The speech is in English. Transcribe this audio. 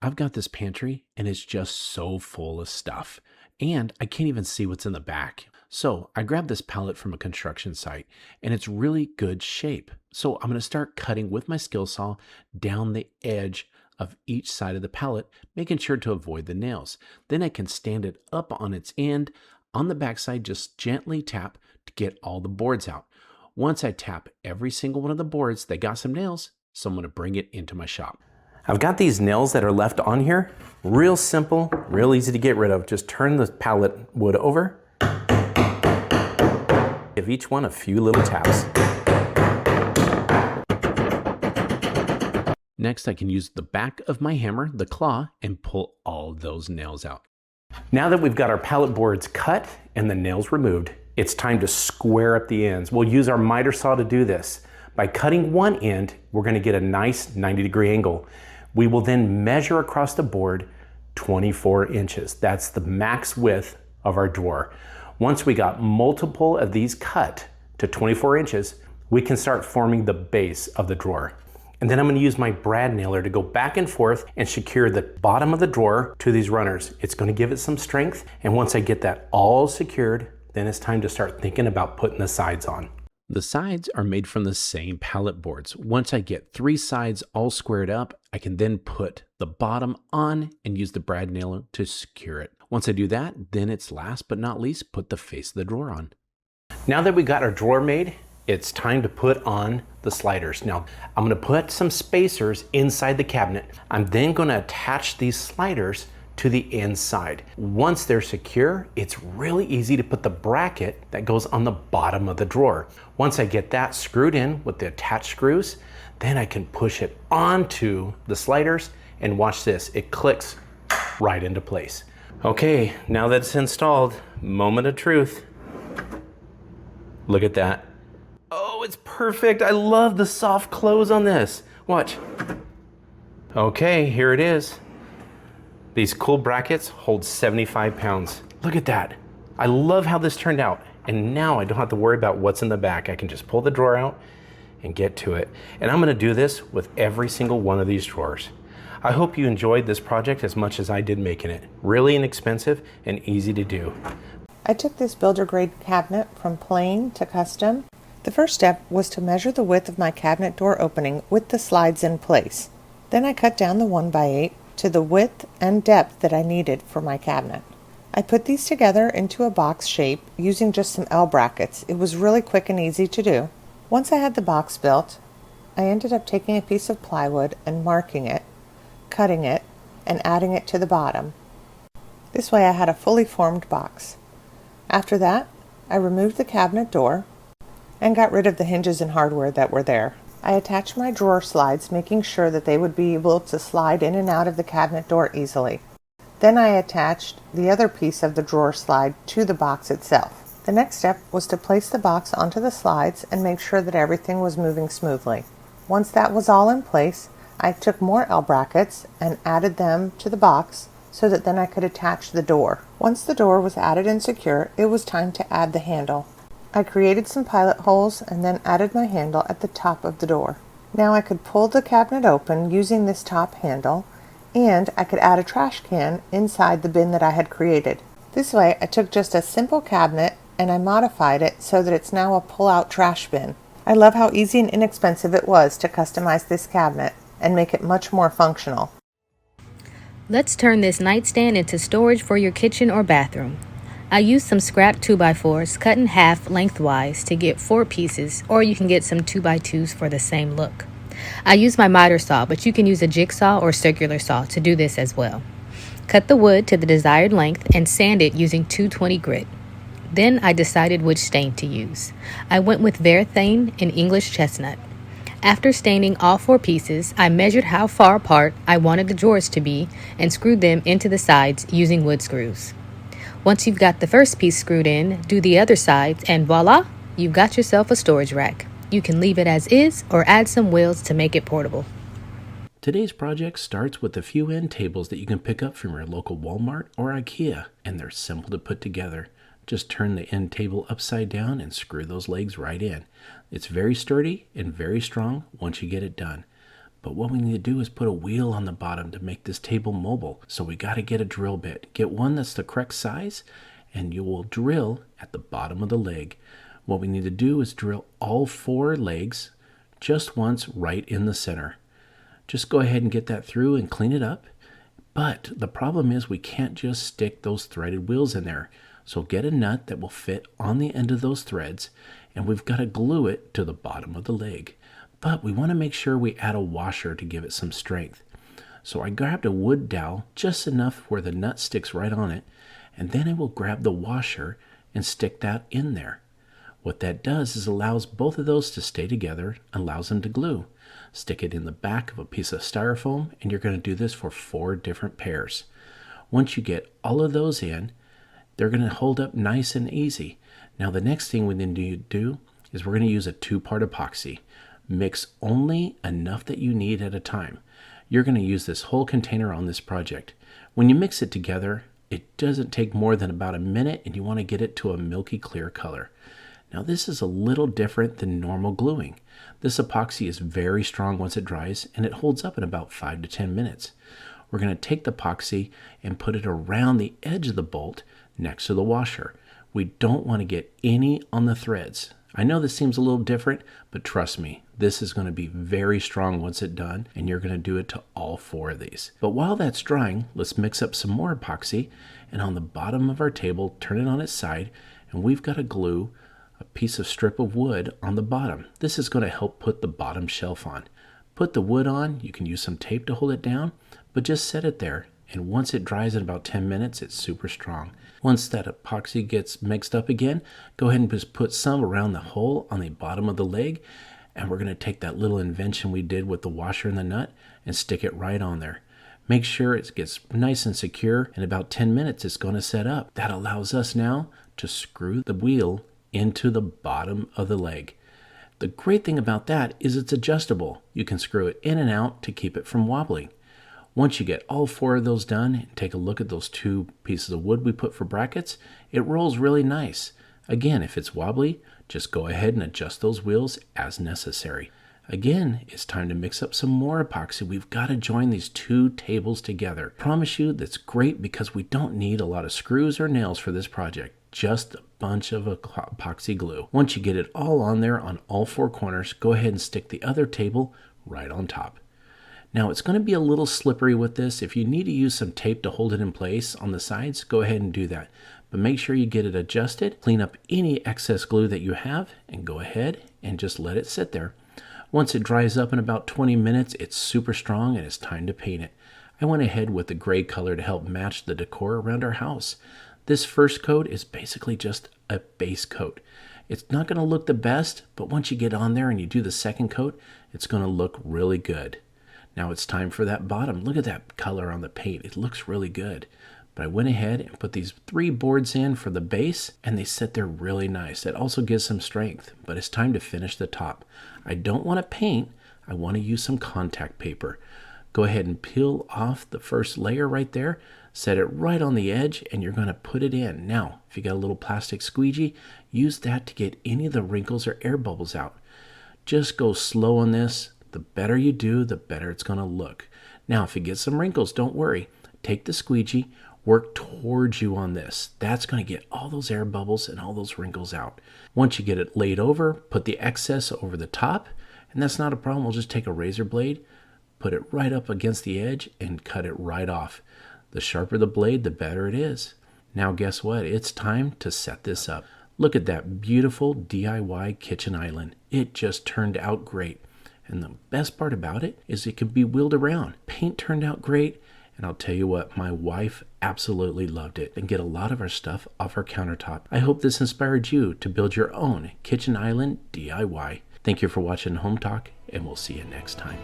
I've got this pantry and it's just so full of stuff, and I can't even see what's in the back. So I grabbed this pallet from a construction site and it's really good shape. So I'm going to start cutting with my skill saw down the edge of each side of the pallet, making sure to avoid the nails. Then I can stand it up on its end. On the backside, just gently tap to get all the boards out. Once I tap every single one of the boards that got some nails, so I'm going to bring it into my shop. I've got these nails that are left on here. Real simple, real easy to get rid of. Just turn the pallet wood over. Give each one a few little taps. Next, I can use the back of my hammer, the claw, and pull all those nails out. Now that we've got our pallet boards cut and the nails removed, it's time to square up the ends. We'll use our miter saw to do this. By cutting one end, we're going to get a nice 90-degree angle. We will then measure across the board 24 inches. That's the max width of our drawer. Once we got multiple of these cut to 24 inches, we can start forming the base of the drawer. And then I'm going to use my brad nailer to go back and forth and secure the bottom of the drawer to these runners. It's going to give it some strength. And once I get that all secured, then it's time to start thinking about putting the sides on. The sides are made from the same pallet boards. Once I get 3 sides all squared up, I can then put the bottom on and use the brad nailer to secure it. Once I do that, then it's last but not least, put the face of the drawer on. Now that we got our drawer made, it's time to put on the sliders. Now, I'm gonna put some spacers inside the cabinet. I'm then gonna attach these sliders to the inside. Once they're secure, it's really easy to put the bracket that goes on the bottom of the drawer. Once I get that screwed in with the attached screws, then I can push it onto the sliders and watch this, it clicks right into place. Okay, now that it's installed, moment of truth. Look at that. Oh, it's perfect. I love the soft close on this. Watch. Okay, here it is. These cool brackets hold 75 pounds. Look at that. I love how this turned out. And now I don't have to worry about what's in the back. I can just pull the drawer out and get to it. And I'm gonna do this with every single one of these drawers. I hope you enjoyed this project as much as I did making it. Really inexpensive and easy to do. I took this builder grade cabinet from plain to custom. The first step was to measure the width of my cabinet door opening with the slides in place. Then I cut down the 1x8 to the width and depth that I needed for my cabinet. I put these together into a box shape using just some L brackets. It was really quick and easy to do. Once I had the box built, I ended up taking a piece of plywood and marking it, cutting it, and adding it to the bottom. This way I had a fully formed box. After that, I removed the cabinet door and got rid of the hinges and hardware that were there. I attached my drawer slides, making sure that they would be able to slide in and out of the cabinet door easily. Then I attached the other piece of the drawer slide to the box itself. The next step was to place the box onto the slides and make sure that everything was moving smoothly. Once that was all in place, I took more L brackets and added them to the box so that then I could attach the door. Once the door was added and secure, it was time to add the handle. I created some pilot holes and then added my handle at the top of the door. Now I could pull the cabinet open using this top handle, and I could add a trash can inside the bin that I had created. This way I took just a simple cabinet and I modified it so that it's now a pull-out trash bin. I love how easy and inexpensive it was to customize this cabinet and make it much more functional. Let's turn this nightstand into storage for your kitchen or bathroom. I used some scrap 2x4s cut in half lengthwise to get 4 pieces, or you can get some 2x2s for the same look. I used my miter saw, but you can use a jigsaw or circular saw to do this as well. Cut the wood to the desired length and sand it using 220 grit. Then I decided which stain to use. I went with Varathane and English chestnut. After staining all 4 pieces, I measured how far apart I wanted the drawers to be and screwed them into the sides using wood screws. Once you've got the first piece screwed in, do the other sides, and voila, you've got yourself a storage rack. You can leave it as is or add some wheels to make it portable. Today's project starts with a few end tables that you can pick up from your local Walmart or IKEA, and they're simple to put together. Just turn the end table upside down and screw those legs right in. It's very sturdy and very strong once you get it done. But what we need to do is put a wheel on the bottom to make this table mobile. So we got to get a drill bit. Get one that's the correct size, and you will drill at the bottom of the leg. What we need to do is drill all 4 legs just once right in the center. Just go ahead and get that through and clean it up. But the problem is we can't just stick those threaded wheels in there. So get a nut that will fit on the end of those threads, and we've got to glue it to the bottom of the leg. But we want to make sure we add a washer to give it some strength. So I grabbed a wood dowel, just enough where the nut sticks right on it, and then I will grab the washer and stick that in there. What that does is allows both of those to stay together, allows them to glue. Stick it in the back of a piece of styrofoam, and you're going to do this for 4 different pairs. Once you get all of those in, they're going to hold up nice and easy. Now the next thing we need to do is we're going to use a 2-part epoxy. Mix only enough that you need at a time. You're going to use this whole container on this project. When you mix it together, it doesn't take more than about a minute, and you want to get it to a milky clear color. Now this is a little different than normal gluing. This epoxy is very strong once it dries, and it holds up in about 5 to 10 minutes. We're going to take the epoxy and put it around the edge of the bolt next to the washer. We don't want to get any on the threads. I know this seems a little different, but trust me, this is going to be very strong once it's done, and you're going to do it to all 4 of these. But while that's drying, let's mix up some more epoxy, and on the bottom of our table, turn it on its side, and we've got to glue a piece of strip of wood on the bottom. This is going to help put the bottom shelf on. Put the wood on, you can use some tape to hold it down, but just set it there, and once it dries in about 10 minutes, it's super strong. Once that epoxy gets mixed up again, go ahead and just put some around the hole on the bottom of the leg, and we're going to take that little invention we did with the washer and the nut and stick it right on there. Make sure it gets nice and secure. In about 10 minutes, it's going to set up. That allows us now to screw the wheel into the bottom of the leg. The great thing about that is it's adjustable. You can screw it in and out to keep it from wobbling. Once you get all 4 of those done, and take a look at those 2 pieces of wood we put for brackets, it rolls really nice. Again, if it's wobbly, just go ahead and adjust those wheels as necessary. Again, it's time to mix up some more epoxy. We've got to join these 2 tables together. Promise you that's great because we don't need a lot of screws or nails for this project. Just a bunch of epoxy glue. Once you get it all on there on all 4 corners, go ahead and stick the other table right on top. Now it's going to be a little slippery with this. If you need to use some tape to hold it in place on the sides, go ahead and do that. But make sure you get it adjusted, clean up any excess glue that you have, and go ahead and just let it sit there. Once it dries up in about 20 minutes, it's super strong and it's time to paint it. I went ahead with the gray color to help match the decor around our house. This first coat is basically just a base coat. It's not going to look the best, but once you get on there and you do the second coat, it's going to look really good. Now it's time for that bottom. Look at that color on the paint. It looks really good. But I went ahead and put these 3 boards in for the base, and they sit there really nice. It also gives some strength, but it's time to finish the top. I don't want to paint. I want to use some contact paper. Go ahead and peel off the first layer right there. Set it right on the edge, and you're going to put it in. Now, if you got a little plastic squeegee, use that to get any of the wrinkles or air bubbles out. Just go slow on this. The better you do, the better it's going to look. Now, if you get some wrinkles, don't worry. Take the squeegee, work towards you on this. That's going to get all those air bubbles and all those wrinkles out. Once you get it laid over, put the excess over the top, and that's not a problem. We'll just take a razor blade, put it right up against the edge, and cut it right off. The sharper the blade, the better it is. Now, guess what? It's time to set this up. Look at that beautiful DIY kitchen island. It just turned out great. And the best part about it is it can be wheeled around. Paint turned out great, and I'll tell you what, my wife absolutely loved it and get a lot of our stuff off our countertop. I hope this inspired you to build your own kitchen island DIY. Thank you for watching Home Talk, and we'll see you next time.